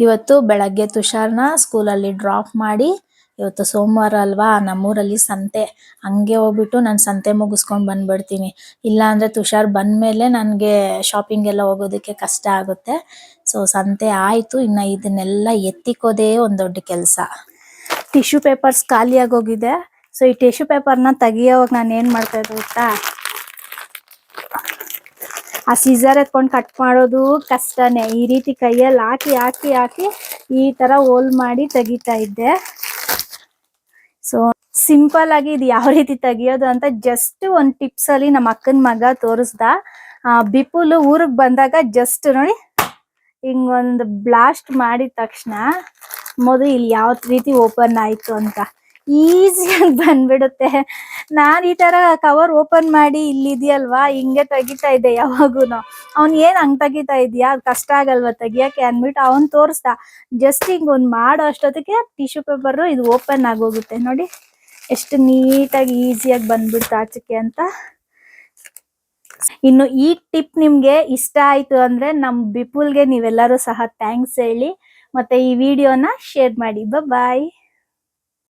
ಇವತ್ತು ಬೆಳಗ್ಗೆ ತುಷಾರ್ನ ಸ್ಕೂಲಲ್ಲಿ ಡ್ರಾಪ್ ಮಾಡಿ, ಇವತ್ತು ಸೋಮವಾರ ಅಲ್ವಾ, ನಮ್ಮೂರಲ್ಲಿ ಸಂತೆ, ಹಂಗೆ ಹೋಗ್ಬಿಟ್ಟು ನಾನು ಸಂತೆ ಮುಗಿಸ್ಕೊಂಡು ಬಂದ್ಬಿಡ್ತೀನಿ. ಇಲ್ಲ ಅಂದರೆ ತುಷಾರ್ ಬಂದಮೇಲೆ ನನಗೆ ಶಾಪಿಂಗ್ ಎಲ್ಲ ಹೋಗೋದಕ್ಕೆ ಕಷ್ಟ ಆಗುತ್ತೆ. ಸೊ ಸಂತೆ ಆಯಿತು, ಇನ್ನು ಇದನ್ನೆಲ್ಲ ಎತ್ತಿಕೋದೇ ಒಂದು ದೊಡ್ಡ ಕೆಲಸ. ಟಿಶ್ಯೂ ಪೇಪರ್ಸ್ ಖಾಲಿಯಾಗೋಗಿದೆ. ಸೊ ಈ ಟಿಶ್ಯೂ ಪೇಪರ್ನ ತೆಗಿಯೋವಾಗ ನಾನು ಏನು ಮಾಡ್ತಾ ಇದ್ದೆ ಗೊತ್ತಾ, ಆ ಸೀಸರ್ ಎತ್ಕೊಂಡು ಕಟ್ ಮಾಡೋದು ಕಷ್ಟನೇ. ಈ ರೀತಿ ಕೈಯಲ್ಲಿ ಹಾಕಿ ಹಾಕಿ ಹಾಕಿ ಈ ತರ ಹೋಲ್ ಮಾಡಿ ತೆಗಿತಾ ಇದ್ದೆ. ಸೊ ಸಿಂಪಲ್ ಆಗಿ ಇದು ಯಾವ ರೀತಿ ತೆಗಿಯೋದು ಅಂತ ಜಸ್ಟ್ ಒಂದು ಟಿಪ್ಸ್ ಅಲ್ಲಿ ನಮ್ಮ ಅಕ್ಕನ ಮಗ ತೋರಿಸ್ದ. ಬಿಪುಲ್ ಊರಿಗೆ ಬಂದಾಗ ಜಸ್ಟ್ ನೋಡಿ ಹಿಂಗೊಂದು ಬ್ಲಾಸ್ಟ್ ಮಾಡಿದ ತಕ್ಷಣ ಮೊದಲು ಇಲ್ಲಿ ಯಾವ ರೀತಿ ಓಪನ್ ಆಯ್ತು ಅಂತ ಈಸಿಯಾಗಿ ಬಂದ್ಬಿಡುತ್ತೆ. ನಾನು ಈ ತರ ಕವರ್ ಓಪನ್ ಮಾಡಿ ಇಲ್ಲಿದೆಯಲ್ವಾ ಹಿಂಗೆ ತೆಗಿತಾ ಇದ್ದೆ ಯಾವಾಗೂನು. ಅವ್ನ್ ಏನ್ ಹಂಗ್ ತೆಗಿತಾ ಇದೀಯಾ, ಕಷ್ಟ ಆಗಲ್ವಾ ತೆಗಿಯಕ್ಕೆ ಅಂದ್ಬಿಟ್ಟು ಅವನ್ ತೋರಿಸ್ದ. ಜಸ್ಟ್ ಹಿಂಗ್ ಒಂದ್ ಮಾಡೋ ಅಷ್ಟೊತ್ತಿಗೆ ಟಿಶ್ಯೂ ಪೇಪರ್ ಇದು ಓಪನ್ ಆಗೋಗುತ್ತೆ. ನೋಡಿ ಎಷ್ಟು ನೀಟಾಗಿ ಈಸಿಯಾಗಿ ಬಂದ್ಬಿಡ್ತು ಆಚೆಗೆ ಅಂತ. ಇನ್ನು ಈ ಟಿಪ್ ನಿಮ್ಗೆ ಇಷ್ಟ ಆಯ್ತು ಅಂದ್ರೆ ನಮ್ ಬಿಪುಲ್ಗೆ ನೀವೆಲ್ಲರೂ ಸಹ ಥ್ಯಾಂಕ್ಸ್ ಹೇಳಿ, ಮತ್ತೆ ಈ ವಿಡಿಯೋನ ಶೇರ್ ಮಾಡಿ. ಬಾಯ್.